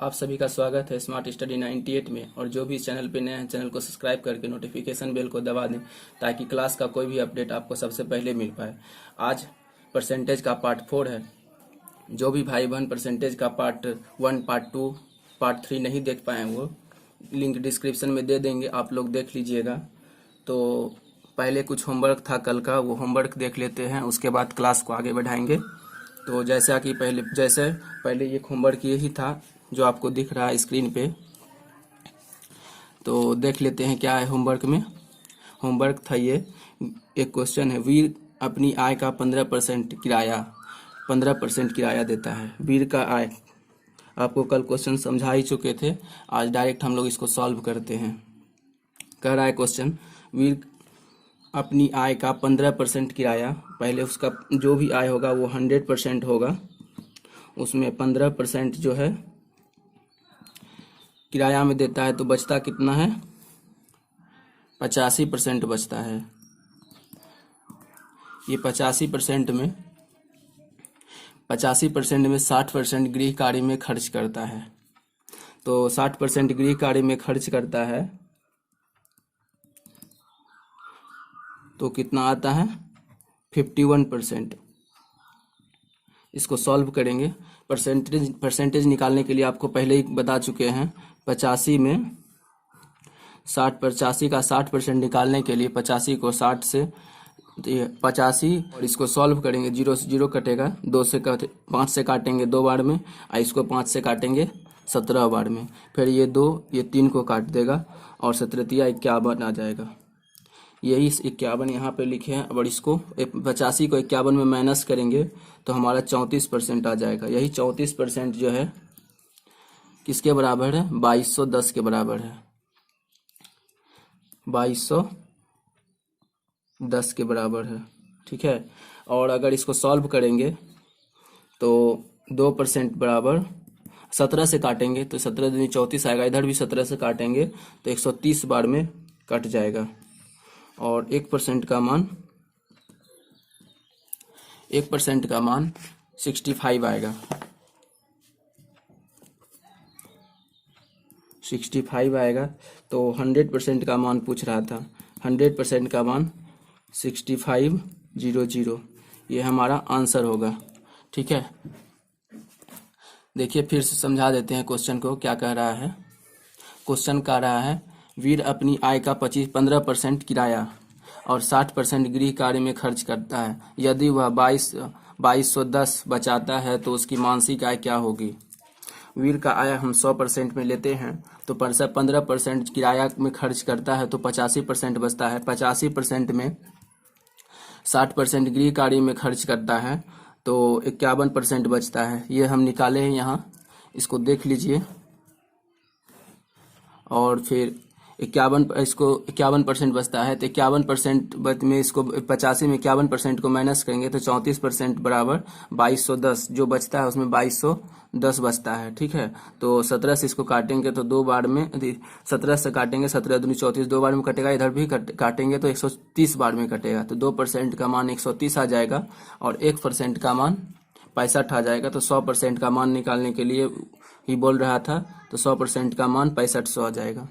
आप सभी का स्वागत है स्मार्ट स्टडी 98 में। और जो भी इस चैनल पे नए हैं, चैनल को सब्सक्राइब करके नोटिफिकेशन बेल को दबा दें ताकि क्लास का कोई भी अपडेट आपको सबसे पहले मिल पाए। आज परसेंटेज का पार्ट 4 है। जो भी भाई बहन परसेंटेज का पार्ट 1, पार्ट 2, पार्ट 3 नहीं देख पाए वो लिंक डिस्क्रिप्शन में दे देंगे, आप लोग देख लीजिएगा। तो पहले कुछ होमवर्क था कल का, वो होमवर्क देख लेते हैं, उसके बाद क्लास को आगे बढ़ाएंगे। तो जैसा कि पहले ये होमवर्क यही था जो आपको दिख रहा है स्क्रीन पे। तो देख लेते हैं क्या है होमवर्क में। होमवर्क था ये, एक क्वेश्चन है, वीर अपनी आय का 15% किराया देता है। वीर का आय, आपको कल क्वेश्चन समझा ही चुके थे, आज डायरेक्ट हम लोग इसको सॉल्व करते हैं। कह रहा है क्वेश्चन, वीर अपनी आय का 15% किराया, पहले उसका जो भी आय होगा वो 100% होगा, उसमें 15% जो है किराया में देता है, तो बचता कितना है, 85% बचता है। ये 85% में 60% गृह कार्य में खर्च करता है। तो 60% गृह कार्य में खर्च करता है तो कितना आता है, 51%। इसको सॉल्व करेंगे। परसेंटेज निकालने के लिए आपको पहले ही बता चुके हैं। 85 में 85 का 60% निकालने के लिए 85 को 60 से 85, और इसको सॉल्व करेंगे, 0 से 0 कटेगा, 5 से काटेंगे 2 बार में, और इसको 5 से काटेंगे 17 बार में, फिर ये 2 ये 3 को काट देगा और 17 51 आ जाएगा। यही 51 यहाँ पे लिखे हैं। और इसको 85 को 51 में माइनस करेंगे तो हमारा 34% आ जाएगा। यही 34% जो है किसके बराबर है, 2210 के बराबर है, 2210 के बराबर है। ठीक है। और अगर इसको सॉल्व करेंगे तो 2% बराबर 17 से काटेंगे तो 17 दूनी 34 आएगा, इधर भी 17 से काटेंगे तो 130 बार में कट जाएगा। और 1% का मान 65 आएगा। 65 आएगा। तो 100% का मान पूछ रहा था, 100% का मान 6500, ये हमारा आंसर होगा। ठीक है। देखिए फिर से समझा देते हैं क्वेश्चन को, क्या कह रहा है। क्वेश्चन कह रहा है, वीर अपनी आय का 15% किराया और 60% गृह कार्य में खर्च करता है। यदि वह 2210 बचाता है तो उसकी मासिक आय क्या होगी। वीर का आय हम 100% में लेते हैं तो 15% किराया में खर्च करता है तो 85% बचता है। 85% में 60% गृह कार्य में खर्च करता है तो 51% बचता है। ये हम निकाले हैं यहाँ, इसको देख लीजिए। और फिर 51% बचता है तो 51% में इसको 85 में 51% को माइनस करेंगे तो 34% बराबर 2210, जो बचता है उसमें 2210 बचता है। ठीक है। तो 17 से इसको काटेंगे तो 2 बार में, 17 से काटेंगे, 17 दूनी 34, 2 बार में कटेगा, इधर भी काटेंगे तो 130 बार में कटेगा। तो 2% का मान 130 आ जाएगा और 1% का मान 65 आ जाएगा। तो 100% का मान निकालने के लिए ही बोल रहा था, तो 100% का मान 6500 आ जाएगा।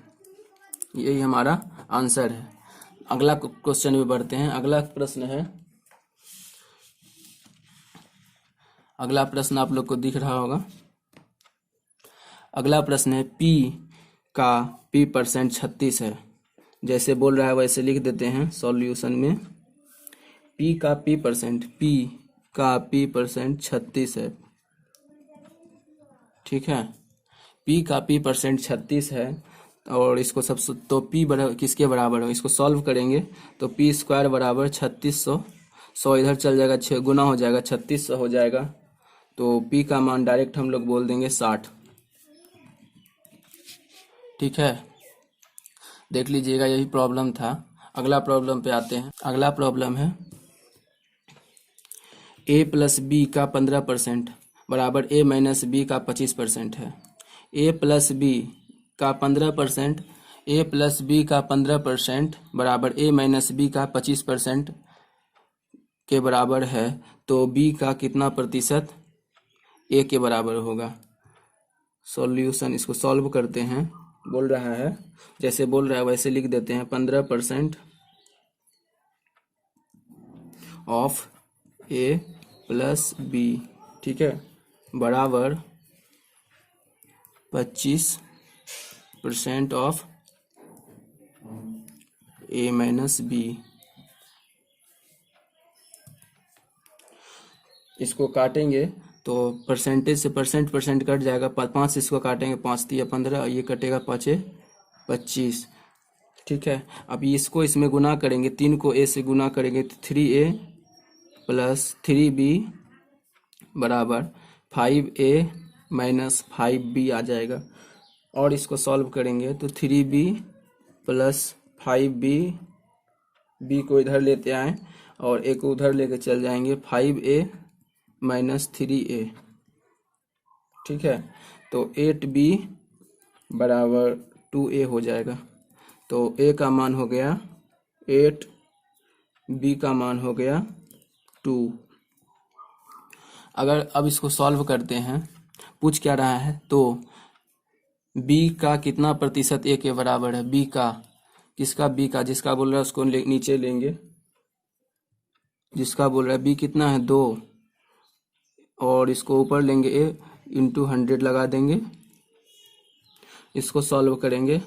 यही हमारा आंसर है। अगला क्वेश्चन में बढ़ते हैं। अगला प्रश्न आप लोग को दिख रहा होगा। अगला प्रश्न है, P का P% 36 है। जैसे बोल रहा है वैसे लिख देते हैं सॉल्यूशन में। P का P% 36 है। ठीक है। P का P% 36 है और इसको सबसे तो P किसके बराबर है, इसको सॉल्व करेंगे तो P² बराबर 3600, 100 इधर चल जाएगा, 6 गुना हो जाएगा, 3600 हो जाएगा। तो P का मान डायरेक्ट हम लोग बोल देंगे 60। ठीक है। देख लीजिएगा, यही प्रॉब्लम था। अगला प्रॉब्लम पे आते हैं। अगला प्रॉब्लम है, A + B का 15% बराबर A - B का 25% है। A + B का 15% बराबर A - B का 25% के बराबर है, तो B का कितना प्रतिशत A के बराबर होगा। सॉल्यूशन, इसको सॉल्व करते हैं। बोल रहा है, जैसे बोल रहा है वैसे लिख देते हैं। 15% ऑफ ए प्लस बी, ठीक है, बराबर 25% ऑफ ए माइनस बी। इसको काटेंगे तो परसेंटेज से परसेंट कट जाएगा। 5 से इसको काटेंगे, 5 तिया 15, ये कटेगा 5 25, ठीक है। अब इसको इसमें गुना करेंगे, 3 को ए से गुना करेंगे तो 3a प्लस 3b बराबर 5a माइनस 5b आ जाएगा। और इसको सॉल्व करेंगे तो 3b प्लस 5b, b को इधर लेते आए और a को उधर लेके चल जाएंगे, 5a माइनस 3a, ठीक है। तो 8b बराबर 2a हो जाएगा। तो a का मान हो गया 8, b का मान हो गया 2। अगर अब इसको सॉल्व करते हैं, पूछ क्या रहा है, तो b का कितना प्रतिशत a के बराबर है, b का, किसका, b का, जिसका बोल रहा है उसको नीचे लेंगे, जिसका बोल रहा है b कितना है 2, और इसको ऊपर लेंगे a इंटू 100 लगा देंगे। इसको सॉल्व करेंगे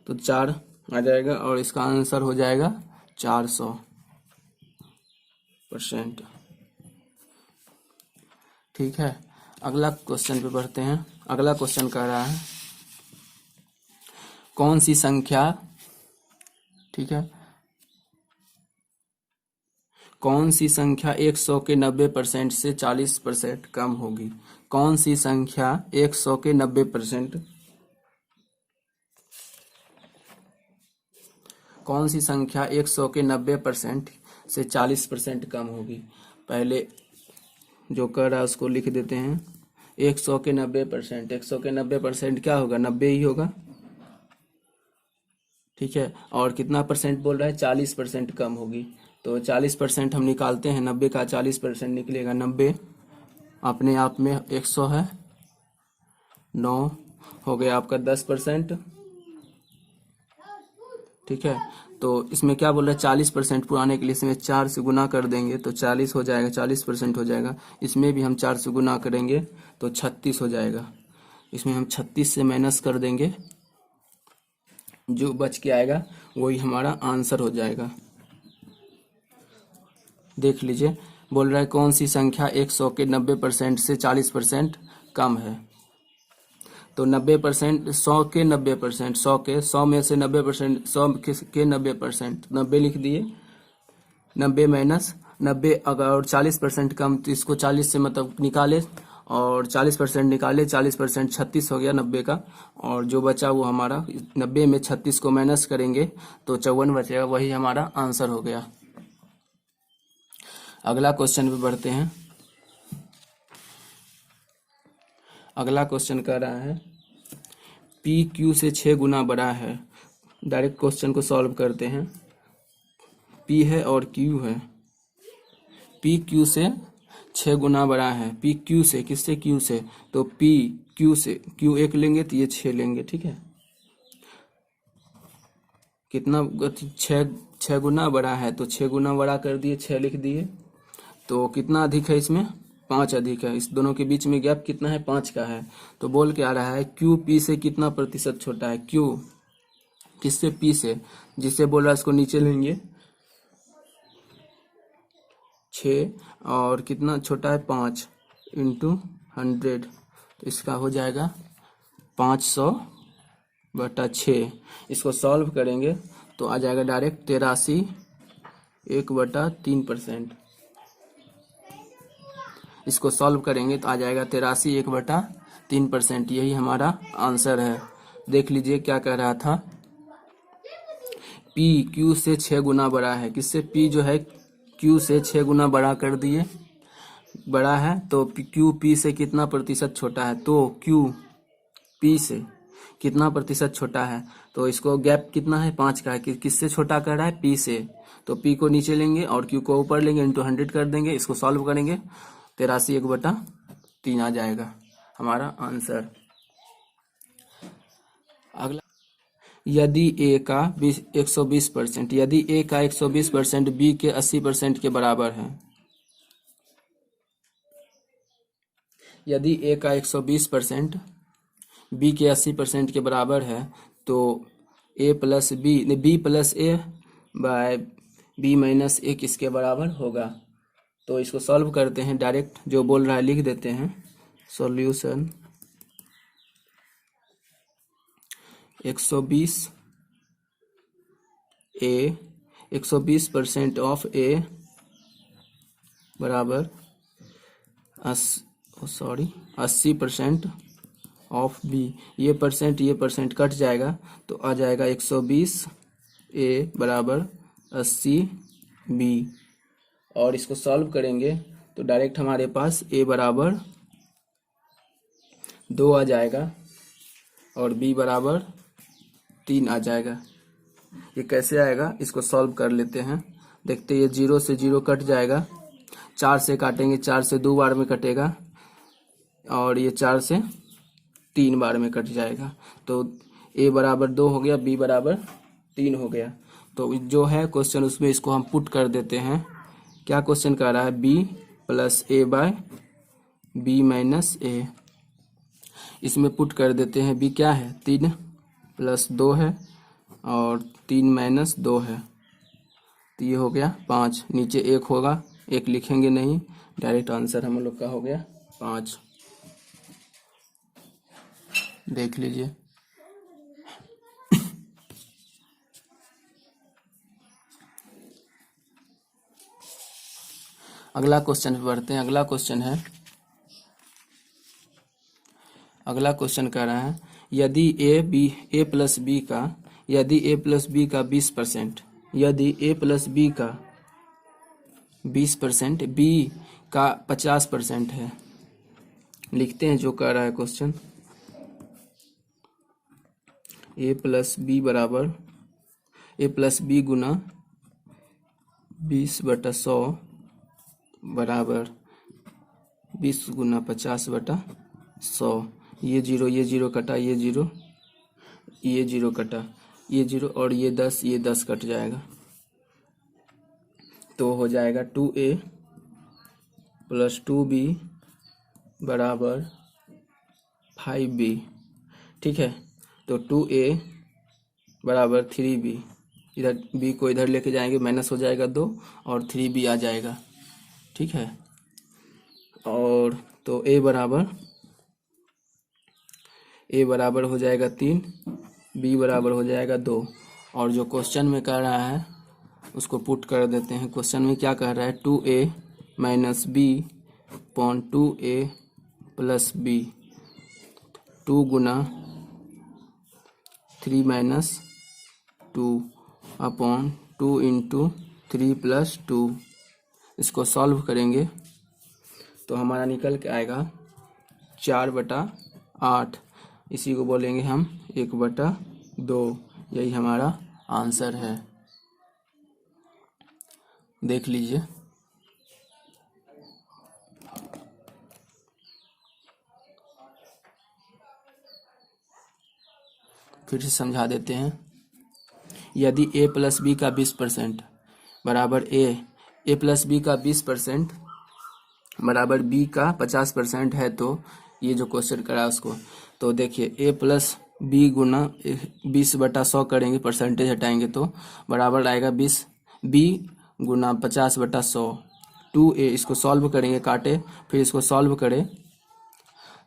तो 4 आ जाएगा और इसका आंसर हो जाएगा 400%, ठीक है। अगला क्वेश्चन पे बढ़ते हैं। अगला क्वेश्चन कह रहा है कौन सी संख्या, ठीक है, कौन सी संख्या 100 के 90% से 40% कम होगी। कौन सी संख्या 100 के 90%, कौन सी संख्या 100 के 90% से 40% कम होगी। पहले जो कर रहा है उसको लिख देते हैं। 100 के 90%, 100 के 90% क्या होगा, 90 ही होगा, ठीक है। और कितना परसेंट बोल रहा है, 40% कम होगी। तो 40% हम निकालते हैं, 90 का 40% निकलेगा 90, अपने आप में 100 है, 9 हो गया आपका 10%, ठीक है। तो इसमें क्या बोल रहा है, 40% पुराने के लिए इसमें 4 से गुना कर देंगे तो 40 हो जाएगा, 40% हो जाएगा। इसमें भी हम 4 से गुना करेंगे तो 36 हो जाएगा। इसमें हम 36 से माइनस कर देंगे, जो बच के आएगा वही हमारा आंसर हो जाएगा। देख लीजिए, बोल रहा है कौन सी संख्या 100 के 90% से 40% कम है। तो 90%, 100 के 90%, 100 में से 90%, 100 के 90%, 90 लिख दिए, 90 माइनस 90, अगर 40% कम तो इसको 40 से मतलब निकाले और 40% निकाले, 40% 36 हो गया 90 का, और जो बचा वो हमारा 90 में 36 को माइनस करेंगे तो 54 बचेगा, वही हमारा आंसर हो गया। अगला क्वेश्चन पे बढ़ते हैं। अगला क्वेश्चन कह रहा है P Q से 6 गुना बड़ा है। डायरेक्ट क्वेश्चन को सॉल्व करते हैं। P है और Q है, P Q से 6 गुना बड़ा है। P Q से, किससे, Q से, तो P Q से, Q 1 लेंगे तो ये 6 लेंगे, ठीक है। कितना, 6 गुना बड़ा है तो 6 गुना बड़ा कर दिए, 6 लिख दिए। तो कितना अधिक है इसमें, 5 अधिक है। इस दोनों के बीच में गैप कितना है, 5 का है। तो बोल के आ रहा है Q P से कितना प्रतिशत छोटा है। Q किससे, P से, जिससे बोल रहा है इसको नीचे लेंगे 6, और कितना छोटा है 5 इंटू 100, तो इसका हो जाएगा 500/6। इसको सॉल्व करेंगे तो आ जाएगा डायरेक्ट 83 1/3%। इसको सॉल्व करेंगे तो आ जाएगा 83 1/3%, यही हमारा आंसर है। देख लीजिए क्या कह रहा था, P Q से 6 गुना बड़ा है। किससे, P जो है Q से 6 गुना बड़ा कर दिए, बड़ा है, तो Q P से कितना प्रतिशत छोटा है, तो Q P से कितना प्रतिशत छोटा है। तो इसको गैप कितना है, 5 का है। किससे छोटा कर रहा है, P से। तो P को नीचे लेंगे और Q को ऊपर लेंगे, इंटू 100 कर देंगे। इसको सॉल्व करेंगे 83 1/3 आ जाएगा हमारा आंसर। यदि ए का 120%, यदि ए का 120% बी के 80% के बराबर है, यदि ए का 120% बी के 80% के बराबर है तो ए प्लस बी प्लस ए बाय बी माइनस ए किसके बराबर होगा। तो इसको सॉल्व करते हैं, डायरेक्ट जो बोल रहा है लिख देते हैं। सॉल्यूशन 120% ऑफ ए बराबर 80% ऑफ बी। ये परसेंट कट जाएगा तो आ जाएगा 120 ए बराबर 80 बी। और इसको सॉल्व करेंगे तो डायरेक्ट हमारे पास ए बराबर 2 आ जाएगा और बी बराबर 3 आ जाएगा। ये कैसे आएगा, इसको सॉल्व कर लेते हैं। देखते ये 0 से 0 कट जाएगा, 4 से काटेंगे, 4 से 2 बार में कटेगा और ये 4 से 3 बार में कट जाएगा। तो ए बराबर 2 हो गया, बी बराबर 3 हो गया। तो जो है क्वेश्चन उसमें इसको हम पुट कर देते हैं। क्या क्वेश्चन कह रहा है, बी प्लस ए बाय बी माइनस ए। इसमें पुट कर देते हैं। बी क्या है, 3 प्लस 2 है और 3 माइनस 2 है, तो ये हो गया 5। नीचे 1 होगा, 1 लिखेंगे नहीं, डायरेक्ट आंसर हम लोग का हो गया 5। देख लीजिए। अगला क्वेश्चन पे बढ़ते हैं। अगला क्वेश्चन कह रहा है, यदि ए प्लस बी का 20%, यदि ए प्लस बी का 20%, बी का 50% है। लिखते हैं जो कह रहा है क्वेश्चन। ए प्लस बी गुना 20/100 बराबर 20 गुना 50/100। ये 0 कटा, ये 0 कटा, ये 0 और ये 10 कट जाएगा। तो हो जाएगा 2a प्लस 2b बराबर 5b। ठीक है, तो 2a बराबर 3b। इधर b को इधर लेके जाएंगे, माइनस हो जाएगा 2 और 3b आ जाएगा। ठीक है, और तो a बराबर हो जाएगा 3, b बराबर हो जाएगा 2। और जो क्वेश्चन में कह रहा है उसको पुट कर देते हैं। क्वेश्चन में क्या कह रहा है, 2a minus b upon 2a plus b, 2 गुना 3 माइनस 2 अपॉन 2 इंटू 3 प्लस 2। इसको सॉल्व करेंगे तो हमारा निकल के आएगा 4/8। इसी को बोलेंगे हम 1/2। यही हमारा आंसर है। देख लीजिए। फिर से समझा देते हैं। यदि a प्लस बी का 20% बराबर ए प्लस बी का 20% बराबर बी का 50% है, तो ये जो क्वेश्चन करा उसको, तो देखिए a प्लस बी गुना 20/100 करेंगे, परसेंटेज हटाएंगे तो बराबर आएगा 20 बी गुना 50/100। 2a इसको सॉल्व करेंगे, काटे फिर इसको सॉल्व करें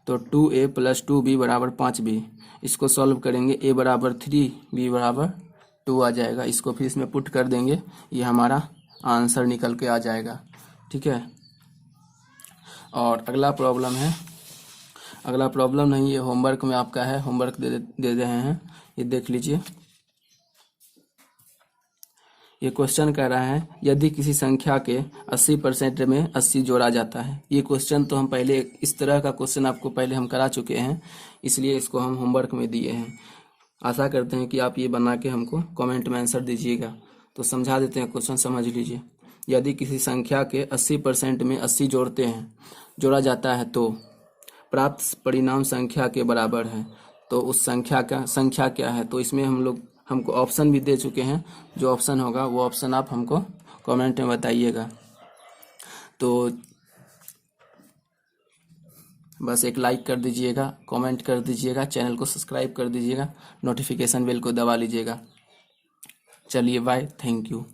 तो 2a प्लस 2b बराबर 5b। इसको सॉल्व करेंगे, a बराबर 3, b बराबर 2 आ जाएगा। इसको फिर इसमें पुट कर देंगे, ये हमारा आंसर निकल के आ जाएगा। ठीक है, और अगला प्रॉब्लम है, अगला प्रॉब्लम नहीं, ये होमवर्क में आपका है, होमवर्क दे रहे हैं, ये देख लीजिए। ये क्वेश्चन कह रहा है, यदि किसी संख्या के 80% में 80 जोड़ा जाता है। ये क्वेश्चन तो हम पहले, इस तरह का क्वेश्चन आपको पहले हम करा चुके हैं, इसलिए इसको हम होमवर्क में दिए हैं। आशा करते हैं कि आप ये बना के हमको कमेंट में आंसर दीजिएगा। तो समझा देते हैं, क्वेश्चन समझ लीजिए। यदि किसी संख्या के 80% में 80 जोड़ा जाता है तो प्राप्त परिणाम संख्या के बराबर है। तो उस संख्या क्या है, तो इसमें हम लोग हमको ऑप्शन भी दे चुके हैं, जो ऑप्शन होगा वो ऑप्शन आप हमको कमेंट में बताइएगा। तो बस एक लाइक कर दीजिएगा, कमेंट कर दीजिएगा, चैनल को सब्सक्राइब कर दीजिएगा, नोटिफिकेशन बेल को दबा लीजिएगा। चलिए बाय, थैंक यू।